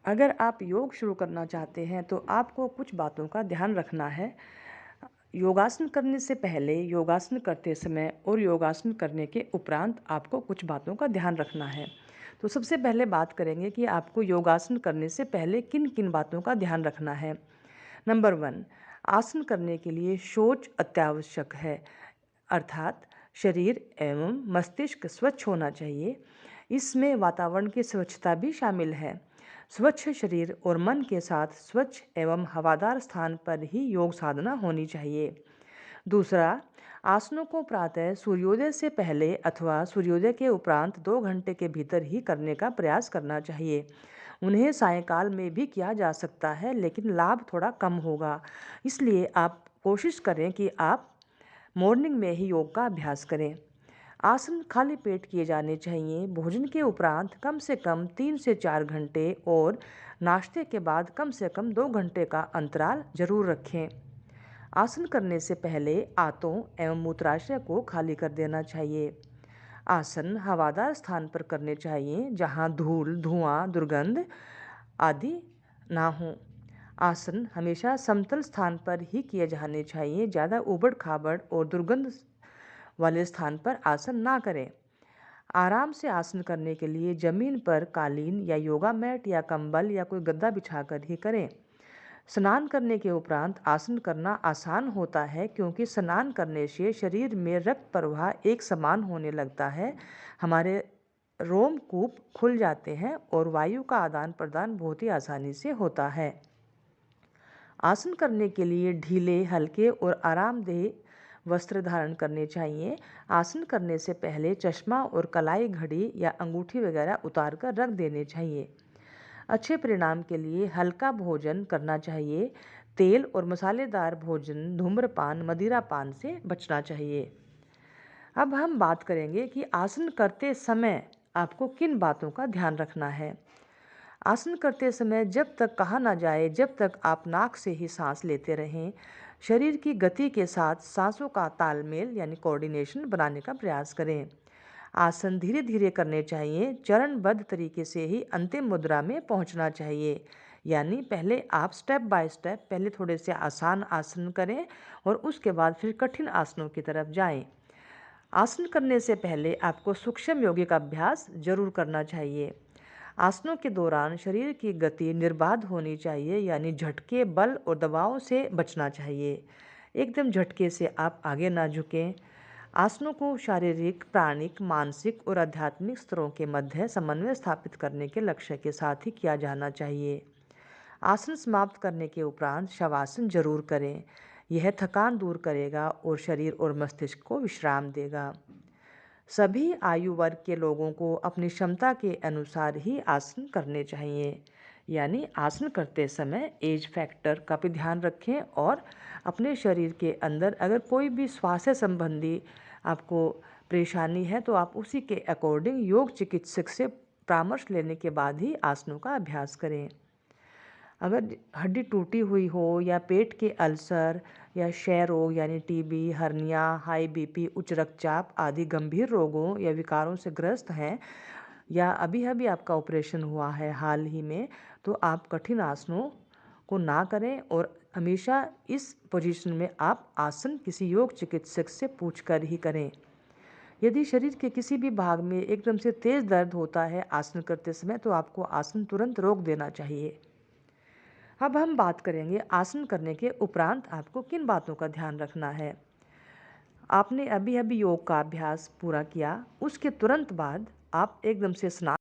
अगर आप योग शुरू करना चाहते हैं तो आपको कुछ बातों का ध्यान रखना है। योगासन करने से पहले, योगासन करते समय और योगासन करने के उपरांत आपको कुछ बातों का ध्यान रखना है। तो सबसे पहले बात करेंगे कि आपको योगासन करने से पहले किन किन बातों का ध्यान रखना है। नंबर 1, आसन करने के लिए शौच अत्यावश्यक है, अर्थात शरीर एवं मस्तिष्क स्वच्छ होना चाहिए। इसमें वातावरण की स्वच्छता भी शामिल है। स्वच्छ शरीर और मन के साथ स्वच्छ एवं हवादार स्थान पर ही योग साधना होनी चाहिए। दूसरा, आसनों को प्रातः सूर्योदय से पहले अथवा सूर्योदय के उपरांत 2 घंटे के भीतर ही करने का प्रयास करना चाहिए। उन्हें सायंकाल में भी किया जा सकता है, लेकिन लाभ थोड़ा कम होगा। इसलिए आप कोशिश करें कि आप मॉर्निंग में ही योग का अभ्यास करें। आसन खाली पेट किए जाने चाहिए। भोजन के उपरांत कम से कम 3 से 4 घंटे और नाश्ते के बाद कम से कम 2 घंटे का अंतराल जरूर रखें। आसन करने से पहले आंतों एवं मूत्राशय को खाली कर देना चाहिए। आसन हवादार स्थान पर करने चाहिए जहां धूल, धुआं, दुर्गंध आदि ना हो। आसन हमेशा समतल स्थान पर ही किए जाने चाहिए। ज़्यादा ऊबड़ खाबड़ और दुर्गंध वाले स्थान पर आसन ना करें। आराम से आसन करने के लिए जमीन पर कालीन या योगा मैट या कंबल या कोई गद्दा बिछाकर ही करें। स्नान करने के उपरांत आसन करना आसान होता है, क्योंकि स्नान करने से शरीर में रक्त प्रवाह एक समान होने लगता है। हमारे रोमकूप खुल जाते हैं और वायु का आदान प्रदान बहुत ही आसानी से होता है। आसन करने के लिए ढीले, हल्के और आरामदेह वस्त्र धारण करने चाहिए। आसन करने से पहले चश्मा और कलाई घड़ी या अंगूठी वगैरह उतार कर रख देने चाहिए। अच्छे परिणाम के लिए हल्का भोजन करना चाहिए। तेल और मसालेदार भोजन, धूम्रपान, मदिरापान से बचना चाहिए। अब हम बात करेंगे कि आसन करते समय आपको किन बातों का ध्यान रखना है। आसन करते समय जब तक कहा ना जाए, जब तक आप नाक से ही सांस लेते रहें। शरीर की गति के साथ सांसों का तालमेल यानी कोऑर्डिनेशन बनाने का प्रयास करें। आसन धीरे धीरे करने चाहिए। चरणबद्ध तरीके से ही अंतिम मुद्रा में पहुंचना चाहिए। यानी पहले आप स्टेप बाय स्टेप पहले थोड़े से आसान आसन करें और उसके बाद फिर कठिन आसनों की तरफ जाएं। आसन करने से पहले आपको सूक्ष्म योगिक का अभ्यास जरूर करना चाहिए। आसनों के दौरान शरीर की गति निर्बाध होनी चाहिए, यानी झटके, बल और दबाव से बचना चाहिए। एकदम झटके से आप आगे ना झुकें। आसनों को शारीरिक, प्राणिक, मानसिक और आध्यात्मिक स्तरों के मध्य समन्वय स्थापित करने के लक्ष्य के साथ ही किया जाना चाहिए। आसन समाप्त करने के उपरांत शवासन जरूर करें। यह थकान दूर करेगा और शरीर और मस्तिष्क को विश्राम देगा। सभी आयु वर्ग के लोगों को अपनी क्षमता के अनुसार ही आसन करने चाहिए। यानी आसन करते समय एज फैक्टर का भी ध्यान रखें और अपने शरीर के अंदर अगर कोई भी स्वास्थ्य संबंधी आपको परेशानी है तो आप उसी के अकॉर्डिंग योग चिकित्सक से परामर्श लेने के बाद ही आसनों का अभ्यास करें। अगर हड्डी टूटी हुई हो या पेट के अल्सर या क्षय रोग यानी टीबी, हर्निया, हाई बीपी, उच्च रक्तचाप आदि गंभीर रोगों या विकारों से ग्रस्त हैं, या अभी अभी आपका ऑपरेशन हुआ है हाल ही में, तो आप कठिन आसनों को ना करें और हमेशा इस पोजीशन में आप आसन किसी योग चिकित्सक से पूछकर ही करें। यदि शरीर के किसी भी भाग में एकदम से तेज दर्द होता है आसन करते समय, तो आपको आसन तुरंत रोक देना चाहिए। अब हम बात करेंगे आसन करने के उपरांत आपको किन बातों का ध्यान रखना है। आपने अभी अभी योग का अभ्यास पूरा किया, उसके तुरंत बाद आप एकदम से स्नान